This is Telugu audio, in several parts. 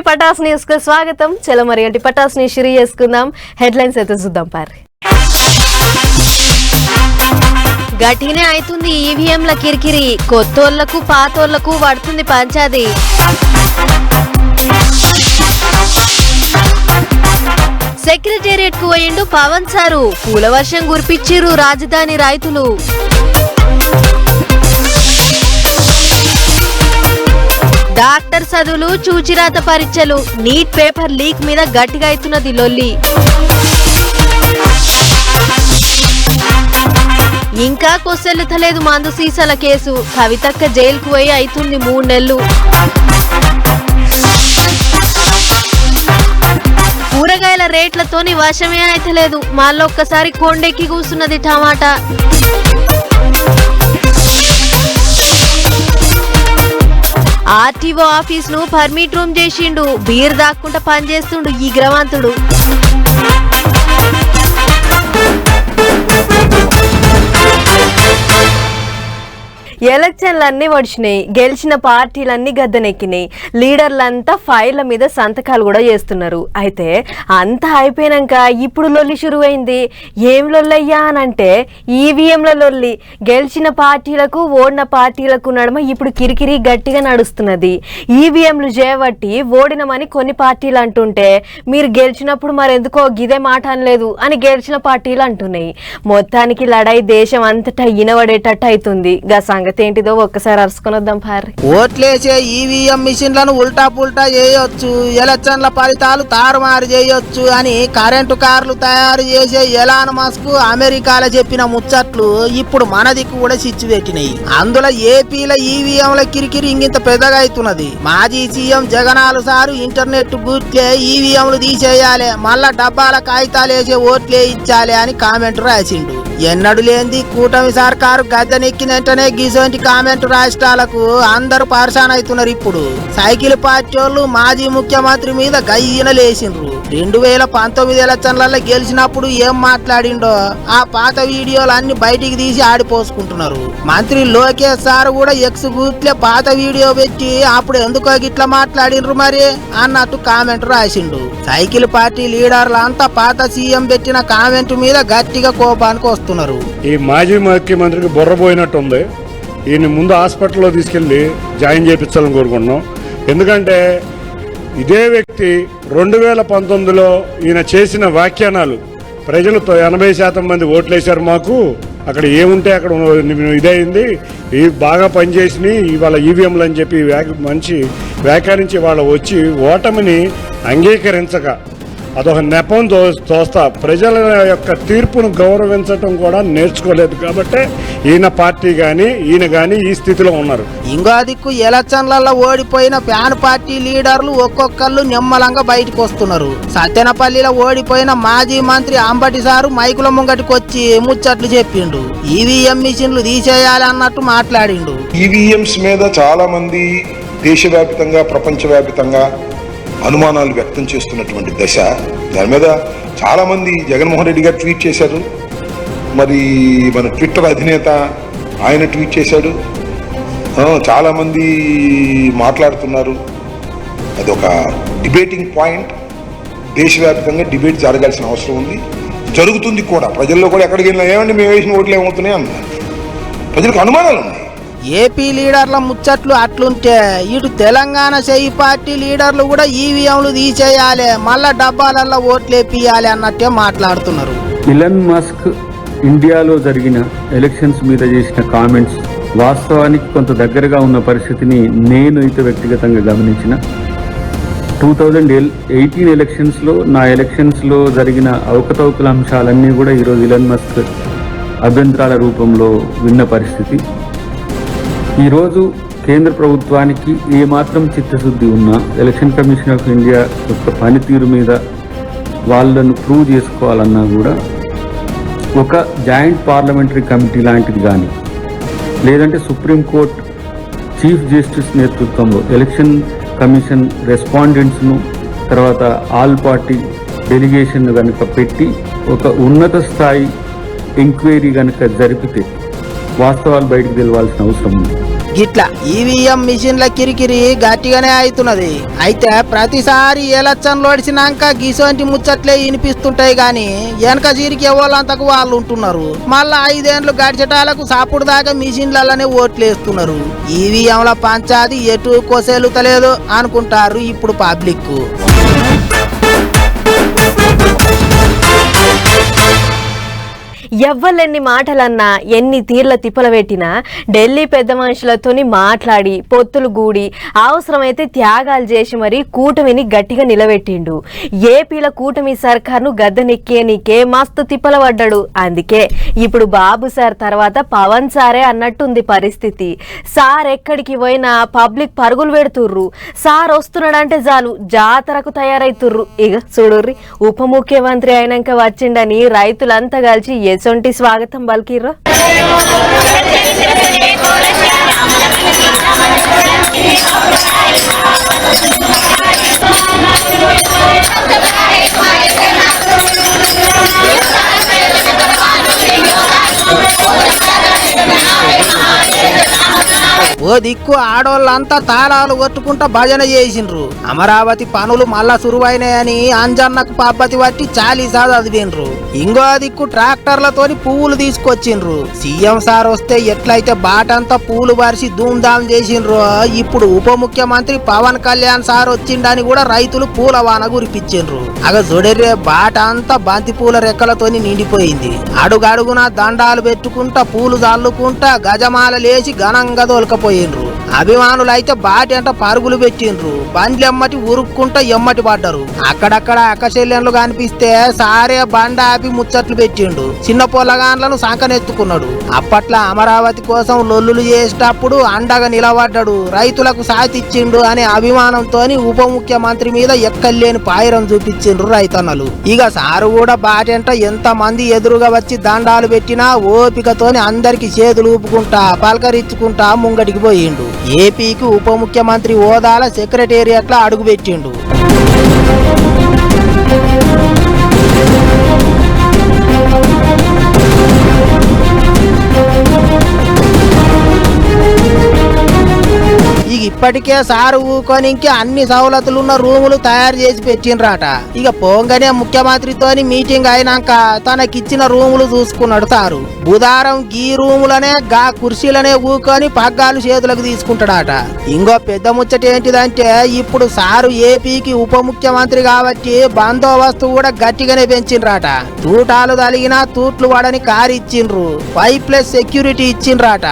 పటాస్ న్యూస్ కు స్వాగతం. చలో మరి అంటే పటాస్ ని షురూ చేసుకుందాం. హెడ్లైన్స్ అయితే చూద్దాం. పారి గట్టినే అవుతుంది ఈవీఎంల కిరికిరి, కొత్తోళ్లకు పాతోళ్లకు పడుతుంది పంచాది. సెక్రటేరియట్ కు పోయిండు పవన్ సారు, పూల వర్షం కురిపించిరు రాజధాని రైతులు. డాక్టర్ చదువులు, చూచిరాత పరీక్షలు, నీట్ పేపర్ లీక్ మీద గట్టిగా అవుతున్నది లొల్లి. ఇంకా కొస్సెల్లుతలేదు మందు సీసాల కేసు, కవితక్క జైలుకు పోయి అవుతుంది 3 నెలలు. కూరగాయల రేట్లతోని వశమే అయితలేదు, మళ్ళొక్కసారి కొండెక్కి కూసున్నది టమాటా. ఆర్టీఓ ఆఫీస్ ను పర్మిట్ రూమ్ చేసిండు, బీర్ దాక్కుంటా పనిచేస్తుండు ఈ గ్రవంతుడు. ఎలక్షన్లన్నీ వడిచినాయి, గెలిచిన పార్టీలన్నీ గద్దెనెక్కినాయి, లీడర్లంతా ఫైళ్ల మీద సంతకాలు కూడా చేస్తున్నారు. అయితే అంతా అయిపోయినాక ఇప్పుడు లొల్లి షురువైంది. ఏం లొల్లయ్యా అని అంటే ఈవీఎంల లొల్లి. గెలిచిన పార్టీలకు ఓడిన పార్టీలకు నడుమ ఇప్పుడు కిరికిరి గట్టిగా నడుస్తున్నది. ఈవీఎంలు చేయబట్టి ఓడినమని కొన్ని పార్టీలు అంటుంటే, మీరు గెలిచినప్పుడు మరెందుకో గిదే మాట అనలేదు అని గెలిచిన పార్టీలు అంటున్నాయి. మొత్తానికి లడాయి దేశం అంతటా ఇనబడేటట్టు అవుతుంది. సంగతి ఏంటిదో ఒక్కసారి అరుచుకొని వద్దాం. పారి ఓట్లేసే ఈవీఎం మిషన్లను ఉల్టా పుల్టా చేయొచ్చు, ఎలక్షన్ల ఫలితాలు తారుమారు చేయొచ్చు అని కరెంటు కార్లు తయారు చేసే ఎలాన్ మస్క్ అమెరికాలో చెప్పిన ముచ్చట్లు ఇప్పుడు మన దిక్కు కూడా చిచ్చు పెట్టినాయి. అందులో ఏపీలో ఈవీఎంల కిరికిరి ఇంగింత పెద్దగా అవుతున్నది. మాజీ సీఎం జగనాలు సారు ఇంటర్నెట్ గుట్లే ఈవీఎంలు తీసేయాలి, మళ్ళా డబ్బాల కాగితాలు వేసే ఓట్లే ఇచ్చాలి అని కామెంట్ రాసిండు. ఎన్నడు లేనిది కూటమి సర్కారు గద్దెనెక్కిన వెంటనే గిసోంటి కామెంట్ రాష్ట్రాలకు అందరూ పరేషాన్ అవుతున్నారు. ఇప్పుడు సైకిల్ పార్టీ వాళ్ళు మాజీ ముఖ్యమంత్రి మీద గయ్యన లేచిండ్రు. 2019 ఎలక్షన్లలో గెలిచినప్పుడు ఏం మాట్లాడిండో ఆ పాత వీడియోలు అన్ని బయటికి తీసి ఆడిపోసుకుంటున్నారు. మంత్రి లోకేష్ సార్ కూడా ఎక్స్ గూట్లే పాత వీడియో పెట్టి అప్పుడు ఎందుకో గిట్లా మాట్లాడిండ్రు మరి అన్నట్టు కామెంట్ రాసిండు. సైకిల్ పార్టీ లీడర్లు అంతా పాత సీఎం పెట్టిన కామెంట్ మీద గట్టిగా కోపానికి వస్తున్నారు. ఈ మాజీ ముఖ్యమంత్రికి బుర్రపోయినట్టు ఉంది. ఈయన ముందు హాస్పిటల్లో తీసుకెళ్లి జాయిన్ చేయించాలని కోరుకుంటున్నాం. ఎందుకంటే ఇదే వ్యక్తి 2019లో ఈయన చేసిన వ్యాఖ్యానాలు ప్రజలతో 80% మంది ఓట్లేశారు, మాకు అక్కడ ఏముంటే అక్కడ ఇదైంది, ఇవి బాగా పనిచేసినాయి ఇవాళ ఈవీఎంలు అని చెప్పి మంచి వ్యాఖ్యానించి వాళ్ళు వచ్చి ఓటమిని అంగీకరించక అదొక నెపం తోస్తా ప్రజల యొక్క తీర్పును గౌరవించటం కూడా నేర్చుకోలేదు. కాబట్టి ఈయన పార్టీ కానీ ఈయన కానీ ఈ స్థితిలో ఉన్నారు. ఇంకో దిక్కు ఎలక్షన్లలో ఓడిపోయిన ఫ్యాన్ పార్టీ లీడర్లు ఒక్కొక్కళ్ళు నిమ్మలంగా బయటకు వస్తున్నారు. సత్తెనపల్లిలో ఓడిపోయిన మాజీ మంత్రి అంబటి సారు మైకుల ముంగటికి వచ్చి ముచ్చట్లు చెప్పిండు. ఈవీఎం మిషన్లు తీసేయాలి అన్నట్టు మాట్లాడిండు. ఈవీఎంస్ మీద చాలా మంది దేశవ్యాప్తంగా ప్రపంచవ్యాప్తంగా అనుమానాలు వ్యక్తం చేస్తున్నటువంటి దశ. దాని మీద చాలామంది జగన్మోహన్ రెడ్డి గారు ట్వీట్ చేశారు, మరి మన ట్విట్టర్ అధినేత ఆయన ట్వీట్ చేశాడు, చాలామంది మాట్లాడుతున్నారు. అది ఒక డిబేటింగ్ పాయింట్. దేశవ్యాప్తంగా డిబేట్ జరగాల్సిన అవసరం ఉంది, జరుగుతుంది కూడా. ప్రజల్లో కూడా ఎక్కడికి వెళ్ళినా ఏమండి మేము వేసిన ఓట్లు ఏమవుతున్నాయి అన్నారు. ప్రజలకు అనుమానాలు ఉన్నాయి. ఏపీ లీడర్ల ముచ్చట్లు అట్లుంటే ఇటు తెలంగాణ చెయ్యి పార్టీ లీడర్లు కూడా ఈవీఎంలు తీసేయాలి, మళ్ళా డబ్బాలల్లో ఓట్లేపియాలి అన్నట్టే మాట్లాడుతున్నారు. ఎలాన్ మస్క్ ఇండియాలో జరిగిన ఎలక్షన్స్ మీద చేసిన కామెంట్స్ వాస్తవానికి కొంత దగ్గరగా ఉన్న పరిస్థితిని నేను అయితే వ్యక్తిగతంగా గమనించిన. 2018 ఎలక్షన్స్లో నా ఎలక్షన్స్లో జరిగిన అవకతవకల అంశాలన్నీ కూడా ఈరోజు ఎలాన్ మస్క్ అభ్యంతరాల రూపంలో విన్న పరిస్థితి. ఈరోజు కేంద్ర ప్రభుత్వానికి ఏమాత్రం చిత్తశుద్ధి ఉన్నా ఎలక్షన్ కమిషన్ ఆఫ్ ఇండియా యొక్క పనితీరు మీద వాళ్ళను ప్రూవ్ చేసుకోవాలన్నా కూడా ఒక జాయింట్ పార్లమెంటరీ కమిటీ లాంటిది కానీ, లేదంటే సుప్రీంకోర్టు చీఫ్ జస్టిస్ నేతృత్వంలో ఎలక్షన్ కమిషన్ రెస్పాండెంట్స్ను తర్వాత ఆల్ పార్టీ డెలిగేషన్ను కనుక పెట్టి ఒక ఉన్నత స్థాయి ఎంక్వైరీ కనుక జరిపితే వాస్తవాలు బయటకు తెలవాల్సిన అవసరం ఉంది. గిట్లా ఈవీఎం మిషన్ల కిరికిరి గట్టిగానే అవుతున్నది. అయితే ప్రతిసారి ఎలక్షన్లు ఓడిసినాక గిసోంటి ముచ్చట్లే వినిపిస్తుంటాయి గాని వెనక చీరికి ఎవరంతకు వాళ్ళు ఉంటున్నారు. మళ్ళా 5 ఏళ్లు గడిచటాలకు సాపుడు దాకా మిషన్లలోనే ఓట్లేస్తున్నారు. ఈవీఎంల పంచాది ఎటు కొసెలుతలేదు అనుకుంటారు ఇప్పుడు పబ్లిక్. ఎవ్వలెన్ని మాటలన్నా ఎన్ని తీర్ల తిప్పల పెట్టినా ఢిల్లీ పెద్ద మనుషులతోని మాట్లాడి పొత్తులు గూడి అవసరమైతే త్యాగాలు చేసి మరి కూటమిని గట్టిగా నిలబెట్టిండు. ఏపీల కూటమి సర్కార్ను గద్దెనెక్కేనికే మస్తు తిప్పల పడ్డాడు. అందుకే ఇప్పుడు బాబు సార్ తర్వాత పవన్ సారే అన్నట్టుంది పరిస్థితి. సార్ ఎక్కడికి పోయినా పబ్లిక్ పరుగులు పెడుతుర్రు. సార్ వస్తున్నాడంటే చాలు జాతరకు తయారైతుర్రు. ఇక చూడుర్రి, ఉప ముఖ్యమంత్రి అయినాక వచ్చిండని రైతులంతా కలిసి ఎసొంటి స్వాగతం పలికిర్రు. ఓ దిక్కు ఆడోళ్ళంతా తాళాలు కొట్టుకుంటా భజన చేసిండ్రు. అమరావతి పనులు మళ్ళా సురువైనాయని అంజన్నకు పబ్బతి పట్టి చాలీసా చదివిండ్రు. ఇంకో దిక్కు ట్రాక్టర్లతోని పువ్వులు తీసుకొచ్చిండ్రు. సీఎం సార్ వస్తే ఎట్లయితే బాటంతా పూలు పరిచి ధూమ్ధాం చేసిండ్రు, ఇప్పుడు ఉప ముఖ్యమంత్రి పవన్ కళ్యాణ్ సార్ వచ్చిండని కూడా రైతులు పూల వాన కురిపించిండ్రు. అగ జొడెర్రే బాట అంతా బంతి పూల రెక్కలతోని నిండిపోయింది. అడుగడుగున దండాలు పెట్టుకుంటా పూలు చల్లుకుంటా గజమాల లేచి ఘనంగా దొలకపోయిండ్రు. అభిమానులైతే బాటి అంట పరుగులు పెట్టిండ్రు. బండ్లు ఎమ్మటి ఉరుక్కుంటా ఎమ్మటి పడ్డారు. అక్కడక్కడ అక్కచెల్లెన్లు కనిపిస్తే సారే బండ ఆపి ముచ్చట్లు పెట్టిండు. చిన్న పొల్లగాన్లను సంకనెత్తుకున్నాడు. అప్పట్లో అమరావతి కోసం లొల్లులు చేసేటప్పుడు అండగా నిలబడ్డాడు, రైతులకు సాతిచ్చిండు అనే అభిమానంతోని ఉప ముఖ్యమంత్రి మీద ఎక్కలేని పాయిరం చూపించిండ్రు రైతన్నలు. ఇక సారు కూడా బాటి అంట ఎంత మంది ఎదురుగా వచ్చి దండాలు పెట్టినా ఓపికతోని అందరికి చేతులు ఊపుకుంటా పలకరించుకుంటా ముంగటికి పోయిండు. ఏపీకి ఉప ముఖ్యమంత్రి హోదాల సెక్రటేరియట్లో అడుగుపెట్టిండు. ఇక ఇప్పటికే సారు ఊకొని అన్ని సౌలతులున్న రూములు తయారు చేసి పెట్టిండ్రాట. ఇక పోంగానే ముఖ్యమంత్రితోని మీటింగ్ అయినాక తనకిచ్చిన రూములు చూసుకున్నాడు సారు. బుధారం గీ రూములనే గా కుర్చీలనే ఊకొని పగ్గాలు చేతులకు తీసుకుంటాడట. ఇంకో పెద్ద ముచ్చట ఏంటిదంటే ఇప్పుడు సారు ఏపీకి ఉప ముఖ్యమంత్రి కాబట్టి బందోబస్తు కూడా గట్టిగానే పెంచిండ్రాట. తూటాలు తలిగినా తూట్లు పడని కారు ఇచ్చిండ్రు, 5+ సెక్యూరిటీ ఇచ్చిండ్రాట.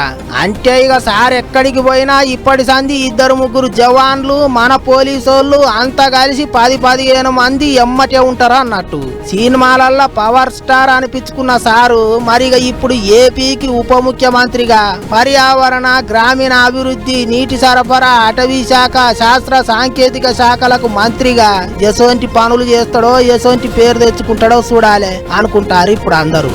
అంటే ఇక సార్ ఎక్కడికి పోయినా ఇప్పటి సంది 2-3 జవాన్లు మన పోలీసోళ్ళు అంతా కలిసి 10-15 మంది ఎమ్మటే ఉంటారా అన్నట్టు. సినిమాలల్లో పవర్ స్టార్ అనిపించుకున్న సారు మరిగా ఇప్పుడు ఏపీకి ఉప ముఖ్యమంత్రిగా పర్యావరణ, గ్రామీణ అభివృద్ధి, నీటి సరఫరా, అటవీ శాఖ, శాస్త్ర సాంకేతిక శాఖలకు మంత్రిగా ఎసోంటి పనులు చేస్తాడో ఎసోంటి పేరు తెచ్చుకుంటాడో చూడాలి అనుకుంటారు ఇప్పుడు అందరూ.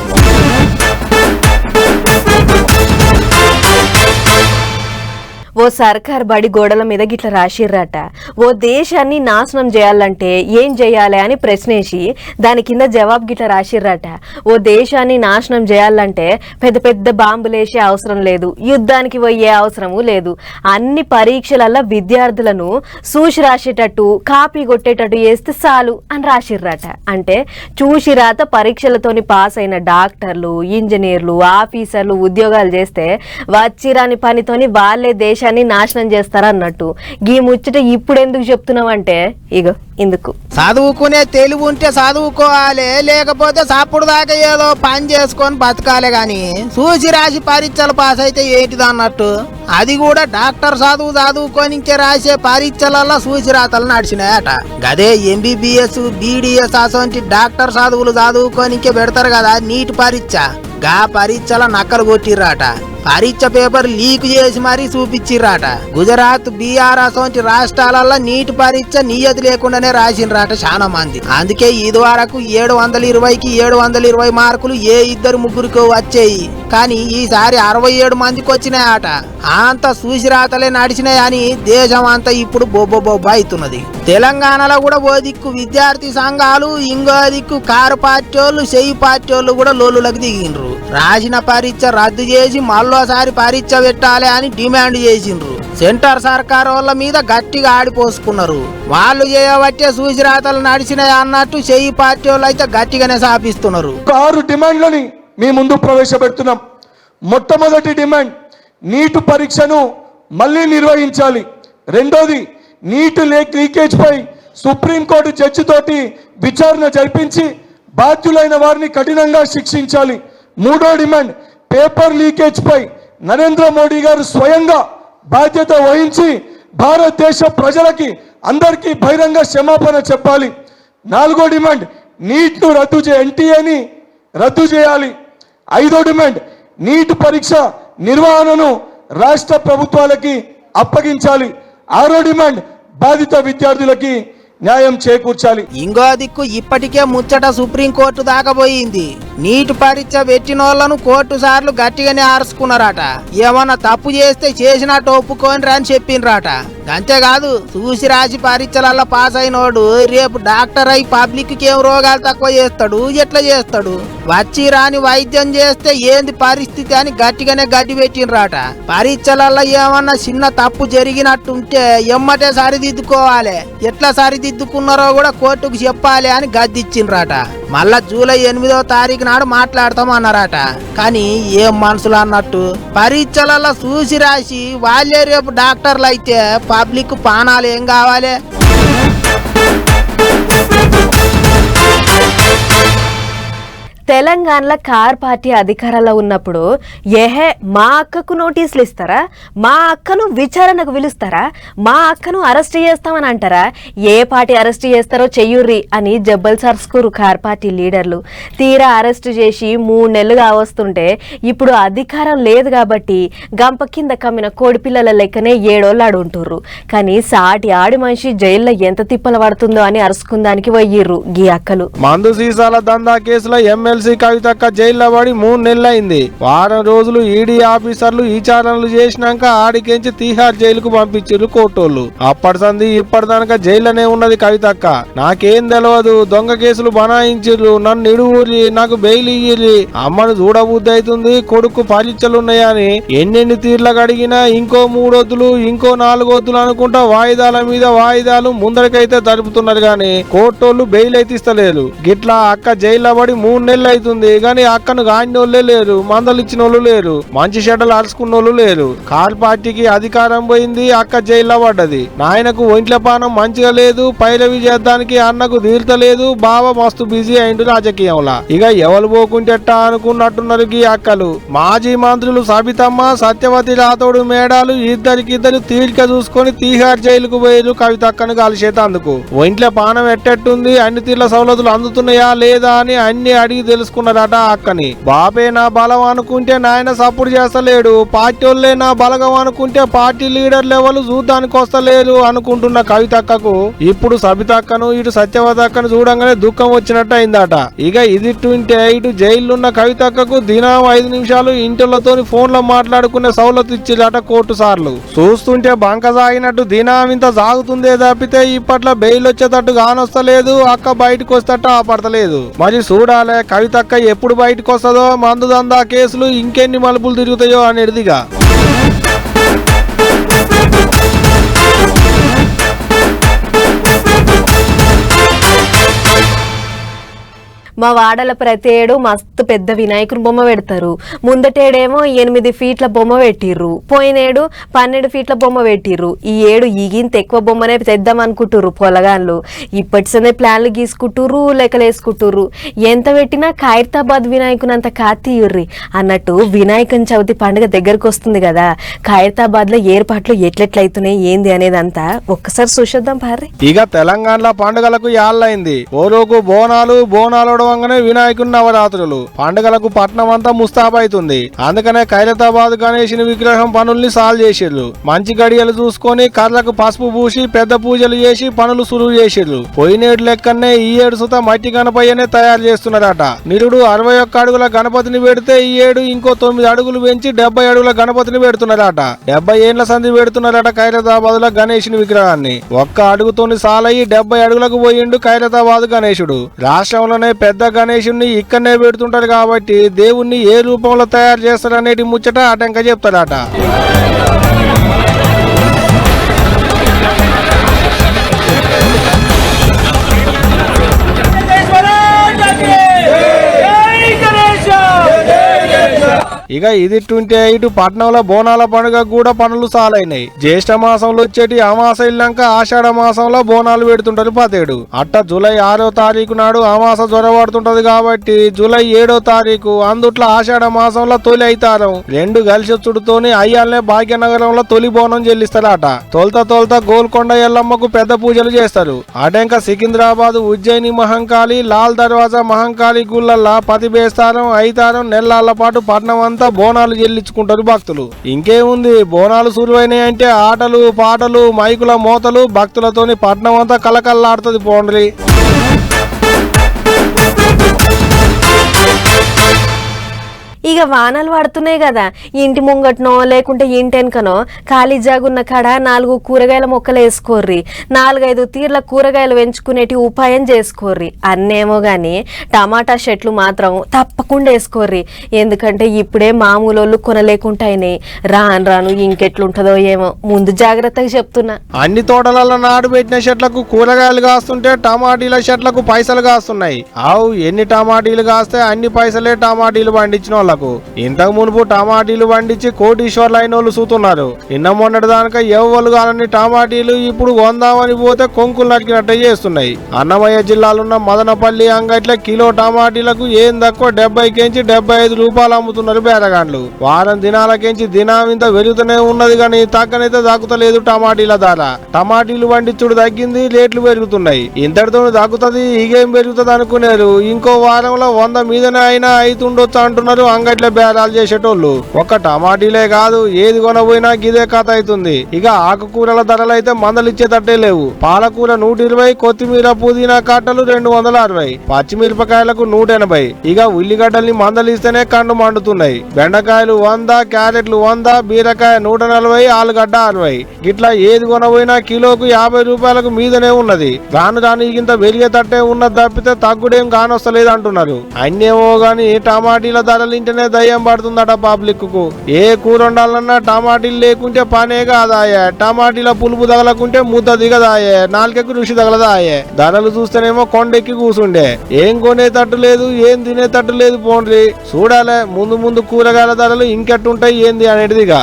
ఓ సర్కార్ బడి గోడల మీద గిట్ల రాసిర్రట. ఓ దేశాన్ని నాశనం చేయాలంటే ఏం చేయాలి అని ప్రశ్నేసి దాని కింద జవాబు గిట్ల రాసిర్రట. ఓ దేశాన్ని నాశనం చేయాలంటే పెద్ద పెద్ద బాంబులేసే అవసరం లేదు, యుద్ధానికి పోయే అవసరము లేదు. అన్ని పరీక్షలల్లో విద్యార్థులను చూసి రాసేటట్టు కాపీ కొట్టేటట్టు చేస్తే చాలు అని రాసిర్రట. అంటే చూసి రాత పరీక్షలతోని పాస్ అయిన డాక్టర్లు, ఇంజనీర్లు, ఆఫీసర్లు ఉద్యోగాలు చేస్తే వచ్చిరాని పనితోని వాళ్ళే దేశాన్ని నాశనం చేస్తారన్నట్టు. గీ ముచ్చట ఇప్పుడు ఎందుకు చెప్తున్నావంటే ఇగో ఇందుకు. చదువుకునే తెలివి ఉంటే చదువుకోవాలి, లేకపోతే సాపుడు దాకా ఏదో పని చేసుకొని బతకాలి గాని చూసి రాసి పరీక్షలు పాస్ అయితే ఏంటిది అన్నట్టు. అది కూడా డాక్టర్ చదువుకొని రాసే పరీక్షలలో చూసి రాతలు నడిచినాయట. గదే MBBS, BDS అసొంటి డాక్టర్ చదువుకొని పెడతారు కదా నీటి పరీక్ష. గా పరీక్షల నక్కలు కొట్టిర్రాట. పరీక్ష పేపర్ లీక్ చేసి మరీ చూపించిర్రాట. గుజరాత్, బీహార్ అసొంటి రాష్ట్రాలలో నీటి పరీక్ష నియతి లేకుండానే రాసిండ్రాట చాలా మంది. అందుకే ఇది వరకు 720కి 720 మార్కులు ఏ 2-3 వచ్చాయి. కానీ ఈసారి 67 మందికి వచ్చినాయట. అంత చూసి రాతలే నడిచినాయని దేశం అంతా ఇప్పుడు బొబ్బ అవుతున్నది. తెలంగాణలో కూడా ఓ దిక్కు విద్యార్థి సంఘాలు, ఇంకో దిక్కు కారు పార్టీ వాళ్ళు, చెయ్యి పార్టీ వాళ్ళు కూడా లోలులకు దిగిండ్రు. రాసిన పరీక్ష రద్దు చేసి మళ్ళీ ఇంకోసారి పరీక్ష పెట్టాలి అని డిమాండ్ చేసిండ్రు. సెంటర్ సర్కార్ వాళ్ళ మీద గట్టిగా ఆడిపోసుకున్నారు. వాళ్ళు చేయబట్టే సూచిరాతలు నడిచినాయి అన్నట్టు చెయ్యి పార్టీ వాళ్ళు అయితే గట్టిగానే సాపిస్తున్నారు. 6 డిమాండ్లని మీ ముందు ప్రవేశపెడుతున్నాం. మొట్టమొదటి డిమాండ్, నీటు పరీక్షను మళ్ళీ నిర్వహించాలి. రెండోది, నీటు లీకేజ్ పై సుప్రీంకోర్టు జడ్జి తోటి విచారణ జరిపించి బాధ్యులైన వారిని కఠినంగా శిక్షించాలి. మూడో డిమాండ్, పేపర్ లీకేజ్ పై నరేంద్ర మోడీ గారు స్వయంగా బాధ్యత వహించి భారతదేశ ప్రజలకి అందరికీ బహిరంగ క్షమాపణ చెప్పాలి. నాలుగో డిమాండ్, నీట్ను ఎన్టీఏని రద్దు చేయాలి. ఐదో డిమాండ్, నీట్ పరీక్ష నిర్వహణను రాష్ట్ర ప్రభుత్వాలకి అప్పగించాలి. ఆరో డిమాండ్, బాధిత విద్యార్థులకి న్యాయం చేకూర్చాలి. ఇంకో దిక్కు ఇప్పటికే ముచ్చట సుప్రీంకోర్టు దాకా పోయింది. నీటి పరీక్ష పెట్టిన వాళ్ళను కోర్టు సార్లు గట్టిగానే ఆరుసుకున్నారట. ఏమన్నా తప్పు చేస్తే చేసినట్టు ఒప్పుకోని అని చెప్పిండ్రట. అంతేకాదు, చూసి రాసి పరీక్షలలో పాస్ అయినోడు రేపు డాక్టర్ అయి పబ్లిక్ ఏం రోగాలు తక్కువ చేస్తాడు, ఎట్లా చేస్తాడు? వచ్చి రాని వైద్యం చేస్తే ఏంది పరిస్థితి అని గట్టిగానే గడ్డి పెట్టిండ్రట. పరీక్షలలో ఏమన్నా చిన్న తప్పు జరిగినట్టుంటే ఎమ్మటే సరిదిద్దుకోవాలి, ఎట్లా సరిదిద్దుకున్నారో కూడా కోర్టుకు చెప్పాలి అని గద్దిచ్చిండ్రట. మళ్ళా జూలై 8వ తారీఖు నాడు మాట్లాడతామన్నారట. కానీ ఏం మనుషులు అన్నట్టు పరీక్షలలో చూసి రాసి వాళ్ళే రేపు డాక్టర్లు అయితే పబ్లిక్ పానాలు ఏం కావాలి? తెలంగాణలో కార్ పార్టీ అధికారంలో ఉన్నప్పుడు మా అక్కకు నోటీసులు ఇస్తారా, మా అక్కను విచారణకు పిలుస్తారా, మా అక్కను అరెస్ట్ చేస్తామని అంటారా, ఏ పార్టీ అరెస్ట్ చేస్తారో చెయ్యుర్రి అని జబ్బల్ సర్స్కూరు కార్ పార్టీ లీడర్లు. తీరా అరెస్ట్ చేసి 3 నెలలుగా వస్తుంటే ఇప్పుడు అధికారం లేదు కాబట్టి గంప కింద కమ్మిన కోడిపిల్లల లెక్కనే 7 ఏళ్ళు ఆడుంటుర్రు. కానీ సాటి ఆడి మనిషి జైల్లో ఎంత తిప్పలు పడుతుందో అని అరుసుకుందానికి పోయిర్రు గీ అక్కలు. మందు సీసాల దందా కేసులో ఎమ్మెల్సీ కవితక్క జైల్లో పడి 3 నెలలైంది. వారం రోజులు ఈడీ ఆఫీసర్లు విచారణలు చేసినాక ఆడికెంచి తీహార్ జైలుకు పంపించారు కోర్టోళ్ళు. అప్పటి సంది ఇప్పటిదానిక జైల్లోనే ఉన్నది కవితక్క. నాకేం తెలియదు, దొంగ కేసులు బనాయించిర్రు, నన్ను ఇడువురి, నాకు బెయిల్ ఇయ్యిర్రి, అమ్మను చూడబుద్ధి అవుతుంది, కొడుకు పరీక్షలున్నాయని ఎన్నెన్ని తీర్లకు అడిగినా ఇంకో 3 వద్దులు ఇంకో 4 వద్దులు అనుకుంటా వాయిదాల మీద వాయిదాలు ముందరికైతే జరుపుతున్నారు గాని కోర్టోళ్ళు బెయిల్ అయితే ఇస్తలేరు. గిట్లా అక్క జైల్లో పడి 3 నెలలు అవుతుంది కానీ అక్కను గాండోళ్ళే లేరు, మందలు ఇచ్చిన వాళ్ళు లేరు, మంచి చెడ్డలు అరుచుకున్న వాళ్ళు లేరు. కార్ పార్టీకి అధికారం పోయింది, అక్క జైల్లో పడ్డది. నాయనకు ఒంట్ల పానం మంచిగా లేదు, పైరవి చేద్దానికి అన్నకు తీర్తలేదు, బావ మస్తు బిజీ అయిండు రాజకీయంలా. ఇక ఎవరు పోకుంటెట్టా అనుకున్నట్టున్నారు ఈ అక్కలు. మాజీ మంత్రులు సబితమ్మ, సత్యవతి రాథోడు మేడాలు ఇద్దరికిద్దరు తీరిక చూసుకొని తీహార్ జైలుకు పోయారు కవితక్కను కలిసేతందుకు. ఒంట్ల పానం ఎట్టెట్టుంది, అన్ని తీర్ల సవలతులు అందుతున్నాయా లేదా అని అన్ని అడిగి తెలుసుకున్నారట అక్కని. బాబే నా బలం అనుకుంటే నాయన సపోర్ట్ చేస్తలేడు, పార్టీ వాళ్ళే నా బలగం అనుకుంటే పార్టీ లీడర్ లెవెల్ చూడ్డానికి వస్తలేరు అనుకుంటున్న కవితక్కకు ఇప్పుడు సబితక్కను ఇటు సత్యవతక్కను చూడంగానే దుఃఖం వచ్చినట్టు అయిందట. ఇక ఇదిట్టుంటే ఇటు జైలున్న కవితక్కకు దినం 5 నిమిషాలు ఇంటిలతోని ఫోన్లో మాట్లాడుకునే సౌలత్ ఇచ్చిరట కోర్టు సార్లు. చూస్తుంటే బంక సాగినట్టు దినం ఇంత సాగుతుందే తప్పితే ఇప్పట్లో బెయిల్ వచ్చేటట్టు కానొస్తలేదు, అక్క బయటకు వస్తట్టు ఆపడతలేదు. మరి చూడాలి కవితక్క ఎప్పుడు బయటకు వస్తుందో, మందు దందా కేసులు ఇంకెన్ని మలుపులు తిరుగుతాయో అనేదిగా. మా వాడల ప్రతి ఏడు మస్తు పెద్ద వినాయకుని బొమ్మ పెడతారు. ముందటేడేమో 8 ఫీట్ల బొమ్మ పెట్టిర్రు, పోయినేడు 12 ఫీట్ల బొమ్మ పెట్టిర్రు. ఈ ఏడు ఈగింత ఎక్కువ బొమ్మనే తెద్దాం అనుకుంటుర్రు పొలగాన్లు. ఇప్పటిసనే ప్లాన్లు గీసుకుంటుర్రు, లెక్కలేసుకుంటుర్రు. ఎంత పెట్టినా ఖైరతాబాద్ వినాయకుని అంత కాతీయుర్రి అన్నట్టు వినాయకుని చవితి పండుగ దగ్గరకు వస్తుంది కదా. ఖైరతాబాద్ లో ఏర్పాట్లు ఎట్లెట్లయితున్నాయి ఏంది అనేదంతా ఒక్కసారి చూసేద్దాం పారి. ఇక తెలంగాణలో పండుగలకు యాళ్ళైంది. ఓరోకు బోనాలు వినాయకుని నవరాత్రులు పండుగలకు పట్నం అంతా ముస్తాబైతుంది. అందుకనే ఖైరతాబాద్ గణేశుని విగ్రహం పనుల్ని సాల్వ్ చేసిర్రు. మంచి గడియలు చూసుకొని కర్లకు పసుపు పూసి పెద్ద పూజలు చేసి పనులు సులువు చేసిర్రు. పోయినేడు లెక్కనే ఈ ఏడు సుత మట్టి గణపయ్యనే తయారు చేస్తున్నారట. నిరుడు 61 అడుగుల గణపతిని పెడితే ఈ ఏడు ఇంకో 9 అడుగులు పెంచి 70 అడుగుల గణపతిని పెడుతున్నారట. 70 ఏండ్ల సంధి పెడుతున్నారట ఖైరతాబాద్ లో గణేశుని విగ్రహాన్ని. ఒక్క అడుగుతోని సాలయ్యి 70 అడుగులకు పోయిండు ఖైరతాబాద్ గణేశుడు. రాష్ట్రంలోనే పెద్ద పెద్ద గణేశుని ఇక్కడనే పెడుతుంటారు కాబట్టి దేవుణ్ణి ఏ రూపంలో తయారు చేస్తారు అనేది ముచ్చట అటంక చెప్తాడట. ఇక ఇది 28 పట్నంలో బోనాల పండుగ కూడా పనులు సాలైనాయి. జ్యేష్ఠ మాసంలో వచ్చేటి అమాస ఇల్లాక ఆషాఢ మాసంలో బోనాలు పెడుతుంటారు పతేడు. అట్ట జూలై 6వ తారీఖు నాడు అమాస జ్వరపడుతుంటది కాబట్టి జూలై 7వ తారీఖు అందుట్లో ఆషాఢ మాసంలో తొలి అయితారం 2 కలిసి చుడుతోని అయ్యాలనే భాగ్యనగరంలో తొలి బోనం చెల్లిస్తారట. తొలత గోల్కొండ ఎల్లమ్మకు పెద్ద పూజలు చేస్తారు. అటెంక సికింద్రాబాద్ ఉజ్జయిని మహంకాళి లాల్ దర్వాజా మహంకాళి గుళ్ళల్లా పతి బేస్తారం అయితారం నెలల పాటు పట్నం బోనాలు చెల్లించుకుంటారు భక్తులు. ఇంకేముంది, బోనాలు సురువైనాయి అంటే ఆటలు పాటలు మైకుల మోతలు భక్తులతోని పట్నం అంతా కలకల్లాడుతుంది పోండ్రి. ఇక వానలు పడుతున్నాయి కదా, ఇంటి ముంగట్నో లేకుంటే ఇంటి వెనకనో ఖాళీ జాగున్న కాడ 4 కూరగాయల మొక్కలు వేసుకోర్రి, 4-5 తీర్ల కూరగాయలు పెంచుకునేటి ఉపాయం చేసుకోర్రి. అన్నేమో గాని టమాటా చెట్లు మాత్రం తప్పకుండా వేసుకోర్రి. ఎందుకంటే ఇప్పుడే మామూలు కొనలేకుంటాయినాయి. రాను ఇంకెట్లుంటదో ఏమో, ముందు జాగ్రత్తగా చెప్తున్నా. అన్ని తోటలలో నాడు పెట్టిన చెట్లకు కూరగాయలు కాస్తుంటే టమాటీల చెట్లకు పైసలు కాస్తున్నాయి. ఆవు ఎన్ని టమాటీలు కాస్తే అన్ని పైసలే టమాటీలు పండించిన వాళ్ళకు. ఇంతకు మునుపు టమాటీలు పండించి కోటీశ్వర్లు అయిన వాళ్ళు చూస్తున్నారు. నిన్న మొన్నటి దానిక ఎవ్వలు కాలని టమాటీలు ఇప్పుడు కొందామని పోతే కొంకులు నరికినట్టే చేస్తున్నాయి. అన్నమయ్య జిల్లాలున్న మదనపల్లి అంగట్ల కిలో టమాటీలకు ఏం తక్కువ 70 నుంచి 75 రూపాయలు అమ్ముతున్నారు బేరగాండ్లు. వారం దినాలకించి దినం ఇంత పెరుగుతూనే ఉన్నది కానీ తగ్గనైతే తగ్గుతలేదు టమాటీల ధర. టమాటీలు పండించుడు తగ్గింది, రేట్లు పెరుగుతున్నాయి. ఇంతటితో తగ్గుతుంది, ఇగేం పెరుగుతుంది అనుకున్నారు. ఇంకో వారంలో 100 మీదనే అయినా అవుతుండొచ్చు అంటున్నారు అంగట్ల బేరాలు చేసేటోళ్ళు. ఒక్క టమాటీలే కాదు, ఏది కొనబోయినా గిదే కథ అవుతుంది. ఇక ఆకుకూరల ధరలు అయితే మందలు ఇచ్చేటట్టే లేవు. పాలకూర 120, కొత్తిమీర పుదీనా కట్టలు 260, పచ్చిమిరపకాయలకు 180. ఇక ఉల్లిగడ్డల్ని మందలు ఇస్తేనే కండు మండుతున్నాయి. బెండకాయలు 100, క్యారెట్లు 100, బీరకాయ 140, ఆలుగడ్డ 60. గిట్లా ఏది కొనబోయినా కిలోకు 50 రూపాయలకు మీదనే ఉన్నది. రాను ఇంత పెరిగేటట్టే ఉన్నది తప్పితే తగ్గుడేం కానొస్తలేదు అంటున్నారు. అన్నేమో గాని టమాటీల ధరలు ఇంటనే దయ్యం పడుతుందట పబ్లిక్ కు. ఏ కూర వండాలన్నా టమాటీలు లేకుంటే పనే కాదాయే. టమాటీల పులుపు తగలకుంటే ముద్ద దిగదాయే, నాలుకెక్కు రుచి తగలదాయే. ధరలు చూస్తేనేమో కొండెక్కి కూసుండే. ఏం కొనేటట్టు లేదు, ఏం తినేటట్టు లేదు పోండ్రి. చూడాలే ముందు కూరగాయల ధరలు ఇంకెట్టుంటాయి ఏంది అనేటిదిగా.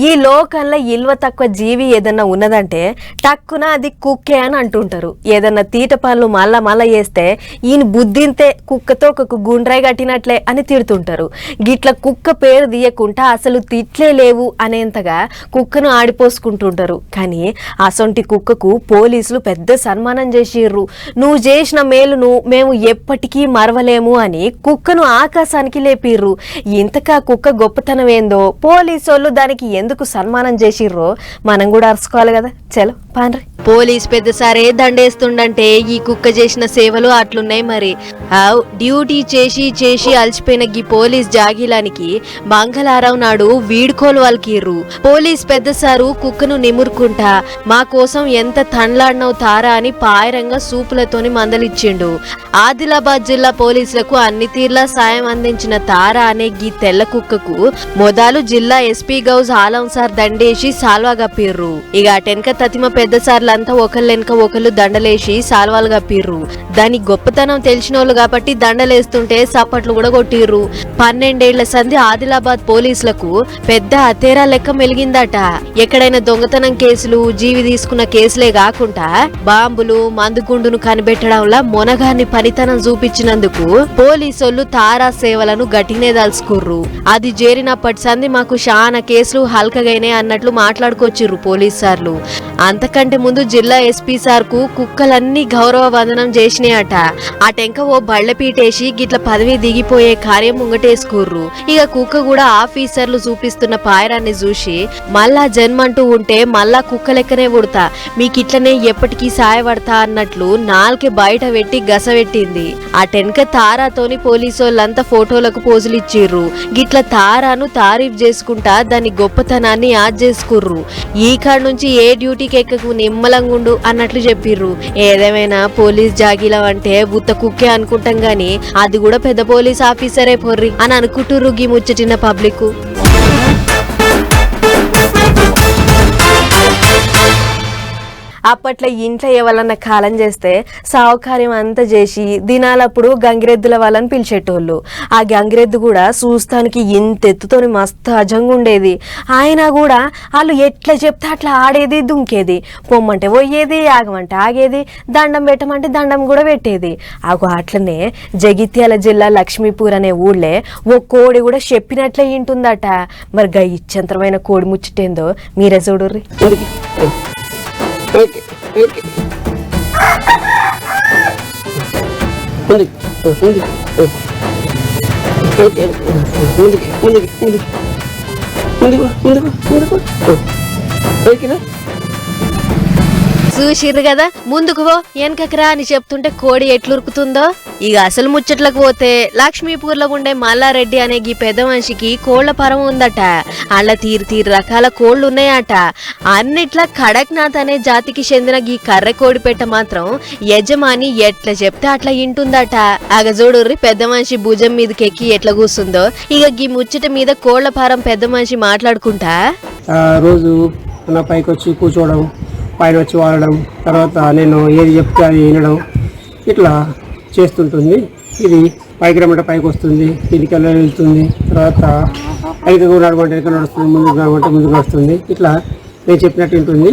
ఈ లోకంలో ఇల్వ తక్కువ జీవి ఏదన్నా ఉన్నదంటే టక్కున అది కుక్కే అని అంటుంటారు. ఏదన్నా తీట పనులు మళ్ళా చేస్తే ఈయన బుద్ధింతే కుక్కతో ఒక గుండ్రాయి కట్టినట్లే అని తిడుతుంటారు. గిట్ల కుక్క పేరు తీయకుండా అసలు తిట్లే లేవు అనేంతగా కుక్కను ఆడిపోసుకుంటుంటారు. కానీ అసొంటి కుక్కకు పోలీసులు పెద్ద సన్మానం చేసిర్రు. నువ్వు చేసిన మేలును మేము ఎప్పటికీ మరవలేము అని కుక్కను ఆకాశానికి లేపిర్రు. ఇంతకా కుక్క గొప్పతనం ఏందో పోలీసు దానికి ఎందుకు సన్మానం చేసిర్రో మనం కూడా అరుచుకోవాలి కదా. చలో పాండ్రి. పోలీస్ పెద్దసారే దండేస్తుండంటే ఈ కుక్క చేసిన సేవలు అట్లున్నాయి మరి. డ్యూటీ చేసి అలసిపోయిన గీ పోలీస్ జాగిలానికి మంగళవారం నాడు వీడ్కోలు వల్కిర్రు. పోలీస్ పెద్దసారు కుక్కను నిమురుకుంటా మా కోసం ఎంత తండ్లాడినవు తారా అని పాయరంగా సూపులతోని మందలిచ్చిండు. ఆదిలాబాద్ జిల్లా పోలీసులకు అన్ని తీర్లా సాయం అందించిన తారా అనే గీ తెల్ల కుక్కకు మొదలు జిల్లా ఎస్పీ గౌజ్ ఆలం సార్ దండేసి సాల్వా గప్పిర్రు. ఇక అటెనక తతిమ పెద్ద సార్లంతా ఒకళ్ళెనక ఒకళ్ళు దండలేసి సాల్వాలు గప్పిర్రు. దాని గొప్పతనం తెలిసిన వాళ్ళు కాబట్టి దండలేస్తుంటే సప్పట్లు కూడా కొట్టిర్రు. 12 ఏళ్ల సంధి ఆదిలాబాద్ పోలీసులకు పెద్ద అతేరా లెక్క మెలిగిందట. ఎక్కడైనా దొంగతనం కేసులు, జీవి తీసుకున్న కేసులే కాకుండా బాంబులు, మందుగుండును కనిపెట్టడంలా మొనగాన్ని పనితనం చూపించినందుకు పోలీసోళ్లు తారా సేవలను గట్టినే దలుచుకుర్రు. అది చేరినప్పటి సంది మాకు చాలా కేసులు హల్కగైనే అన్నట్లు మాట్లాడుకొచ్చిర్రు పోలీస్ సార్లు. అంతకంటే ముందు జిల్లా ఎస్పీ సార్ కు కుక్కలన్నీ గౌరవ వందనం చేసినాయట. అటెంక ఓ బళ్లపీటేసి గిట్ల పదవి దిగిపోయే కార్యం ముంగటేసుకుర్రు. ఇక కుక్క కూడా ఆఫీసర్లు చూపిస్తున్న పాయరాన్ని చూసి మళ్ళా జన్మంటూ ఉంటే మళ్ళా కుక్క లెక్కనే పుడతా, మీకిట్లనే ఎప్పటికీ సాయపడతా అన్నట్లు నాలుకే బయట పెట్టి గసపెట్టింది. అటెనక తారాతోని పోలీసోళ్ళంతా ఫోటోలకు పోజులిచ్చిర్రు. గిట్ల తారాను తారీఫ్ చేసుకుంటా దాని గొప్పతనాన్ని యాద్ చేసుకుర్రు. ఈ కాడ నుంచి ఏ డ్యూటీ డ్యూటీకి ఎక్కకు నిమ్మలంగుండు అన్నట్లు చెప్పిర్రు. ఏదేమైనా పోలీస్ జాగిలం అంటే బుత్త కుక్కే అనుకుంటాం గాని అది కూడా పెద్ద పోలీస్ ఆఫీసరే పొర్రి అని అనుకుంటుర్రు గీ ముచ్చటిన పబ్లిక్. అప్పట్లో ఇంట్లో ఎవరన్నా కాలం చేస్తే సావుకార్యం అంతా చేసి దినాలప్పుడు గంగిరెద్దుల వాళ్ళని పిలిచేటోళ్ళు. ఆ గంగిరెద్దు కూడా చూస్తానికి ఇంత ఎత్తుతోని మస్తు అజంగా ఉండేది. ఆయన కూడా వాళ్ళు ఎట్లా చెప్తే అట్లా ఆడేది దుంకేది. పొమ్మంటే పోయేది, ఆగమంటే ఆగేది, దండం పెట్టమంటే దండం కూడా పెట్టేది. అట్లనే జగిత్యాల జిల్లా లక్ష్మీపూర్ అనే ఊళ్ళే ఓ కోడి కూడా చెప్పినట్లే ఇంటుందట. మరి గా ఇచ్చంతరమైన కోడి ముచ్చటేందో మీరే చూడుర్రి. ఓకే ఓకే ముందుకు ఓకే ముందుకు ముందుకు ముందుకు ముందుకు ముందుకు ఓకేనా. చూసిర్రు కదా, ముందుకు పో వెనకకరా అని చెప్తుంటే కోడి ఎట్లురుకుతుందో. ఇక అసలు ముచ్చట్లకు పోతే లక్ష్మీపూర్లో ఉండే మల్లారెడ్డి అనే గీ పెద్ద మనిషికి కోళ్ల పరం ఉందట. అలా తీరు రకాల కోళ్లు ఉన్నాయట. అన్నిట్లా కడక్నాథ్ అనే జాతికి చెందిన గీ కర్రె కోడి పెట్ట మాత్రం యజమాని ఎట్లా చెప్తే అట్లా ఇంటుందట. చూడుర్రి పెద్ద మనిషి భుజం మీదకి ఎక్కి ఎట్లా కూస్తుందో. ఇక గీ ముచ్చట మీద కోళ్ల పరం పెద్ద మనిషి మాట్లాడుకుంటా రోజు నా పైకి వచ్చి కూర్చోవడం, పైన వచ్చి వాడడం, తర్వాత నేను ఏది చెప్తే అది వినడం ఇట్లా చేస్తుంటుంది. ఇది పైకి రమ్మంటే పైకి వస్తుంది, కిందికి వెళ్తుంది, తర్వాత పైకి నడమంటే ఎక్కడ నడుస్తుంది, ముందుకు నడమంటే ముందుకు నడుస్తుంది. ఇట్లా నేను చెప్పినట్టు ఉంటుంది.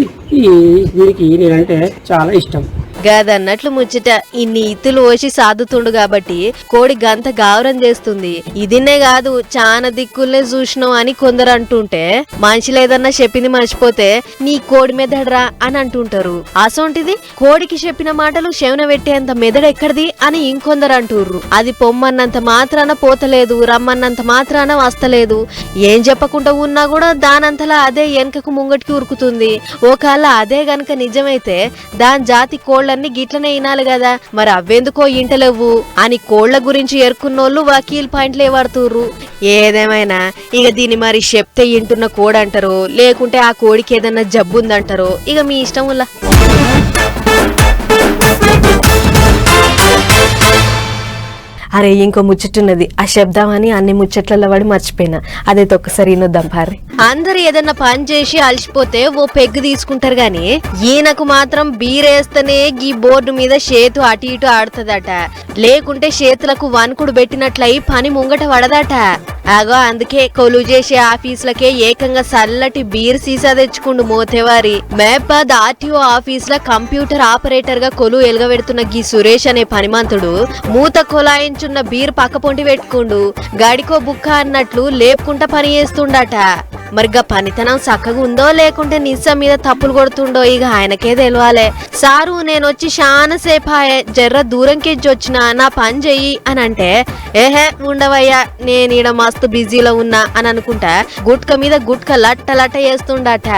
దీనికి నేనంటే చాలా ఇష్టం. గదన్నట్లు ముచ్చట ఇన్ని ఇత్తులు ఓసి సాదుతుండు కాబట్టి కోడి గంత గావరం చేస్తుంది. ఇదినే కాదు చాలా దిక్కుల్నే చూసినావు అని కొందరు అంటుంటే, మనుషులు ఏదన్నా చెప్పింది మర్చిపోతే నీ కోడి మెదడరా అని అంటుంటారు. అసొంటిది కోడికి చెప్పిన మాటలు శవన పెట్టేంత మెదడు ఎక్కడిది అని ఇంకొందరు అంటుర్రు. అది పొమ్మన్నంత మాత్రాన పోతలేదు, రమ్మన్నంత మాత్రాన వస్తలేదు. ఏం చెప్పకుండా ఉన్నా కూడా దానంతలా అదే వెనకకు ముంగటికి ఉరుకుతుంది. ఒకవేళ అదే గనక నిజమైతే దాని జాతి కోళ్ళ గిట్లనే వినాలి కదా. మరి అవ్వెందుకో ఇంటలేవు అని కోళ్ల గురించి ఎరుకున్నోళ్ళు వకీల్ పాయింట్లే వాడుతుర్రు. ఏదేమైనా ఇక దీన్ని మరి చెప్తే ఇంటున్న కోడి అంటారో, లేకుంటే ఆ కోడికి ఏదన్నా జబ్బు ఉందంటారో ఇక మీ ఇష్టం వల్ల. అరే ఇంకో ముచ్చట్టున్నది, ఆ శబ్దమని అన్ని ముచ్చట్లలో వాడి మర్చిపోయినా. అదైతే ఒక్కసారి ఇనొద్దాం పారి. అందరు ఏదన్నా పని చేసి అలసిపోతే ఓ పెగ్గు తీసుకుంటారు గాని ఈయనకు మాత్రం బీరేస్తేనే గీ బోర్డు మీద చేతు అటు ఇటు ఆడుతుందట. లేకుంటే చేతులకు వణుకుడు పెట్టినట్లయి పని ముంగట పడదట. అందుకే కొలువు చేసే ఆఫీసులకే ఏకంగా చల్లటి బీర్ సీసా తెచ్చుకుండు మోతేవారి. మేపాద్ ఆర్టీఓ ఆఫీస్ లో కంప్యూటర్ ఆపరేటర్ గా కొలువు ఎలగబెడుతున్న గీ సురేష్ అనే పనిమంతుడు మూత కొలాయించున్న బీర్ పక్కపొంటి పెట్టుకుండు. గాడికో బుక్క అన్నట్లు లేపుకుంటా పని చేస్తుండట. మరిగా పనితనం చక్కగా ఉందో లేకుంటే నిస్స మీద తప్పులు కొడుతుండో ఇక ఆయనకే తెలవాలే. సారు నేనొచ్చి చాలా సేపాయే, జర్ర దూరంకెచ్చి వచ్చిన నా పని చెయ్యి అని అంటే, ఏహే ఉండవయ్యా నేనీడ మస్తు బిజీలో ఉన్నా అని అనుకుంటా గుట్క మీద గుట్క లట్ట లట్ట చేస్తుండట.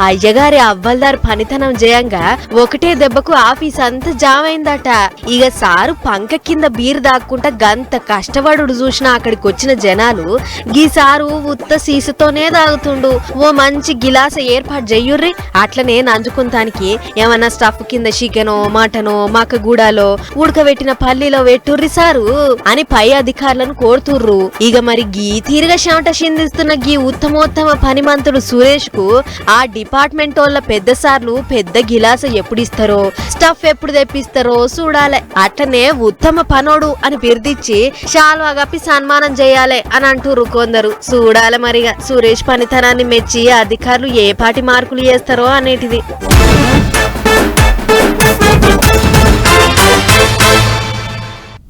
అయ్యగారి అవ్వల్దారి పనితనం జయంగా ఒకటే దెబ్బకు ఆఫీస్ అంతా జామ్ అయిందట. ఇక సారు పంక కింద బీర్ దాక్కుంటా గంత కష్టపడు చూసిన అక్కడికి వచ్చిన జనాలు గీ సారు ఉత్త సీసుతోనే తాగుతుండు. ఓ మంచి గిలాస ఏర్పాటు చెయ్యుర్రి, అట్లనే నంజుకుంటానికి ఏమన్నా స్టఫ్ కింద చికెనో మటనో మక్కగూడాలో ఉడకబెట్టిన పల్లీలో పెట్టుర్రి సారు అని పై అధికారులను కోరుతుర్రు. ఇక మరి గీ తీరుగా చెమట చిందిస్తున్న గీ ఉత్తమోత్తమ పనిమంతుడు సురేష్ కు ఆ డిపార్ట్మెంట్ వాళ్ళ పెద్ద సార్లు పెద్ద గిలాస ఎప్పుడు ఇస్తారో, స్టఫ్ ఎప్పుడు తెప్పిస్తారో చూడాలి. అట్లనే ఉత్తమ పనోడు అని బిర్దిచ్చి శాల్వా కప్పి సన్మానం చేయాలి అని అంటుర్రు కొందరు. చూడాలి మరిగా సురేష్ పనితనాన్ని మెచ్చి అధికారులు ఏ పాటి మార్కులు చేస్తారో అనేటిది.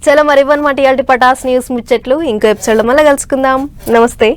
చలో మరి ఇవ్వనమాట ఇయాల్టి పటాస్ న్యూస్ ముచ్చట్లు. ఇంకో ఎపిసోడ్ లో మళ్ళీ కలుసుకుందాం. నమస్తే.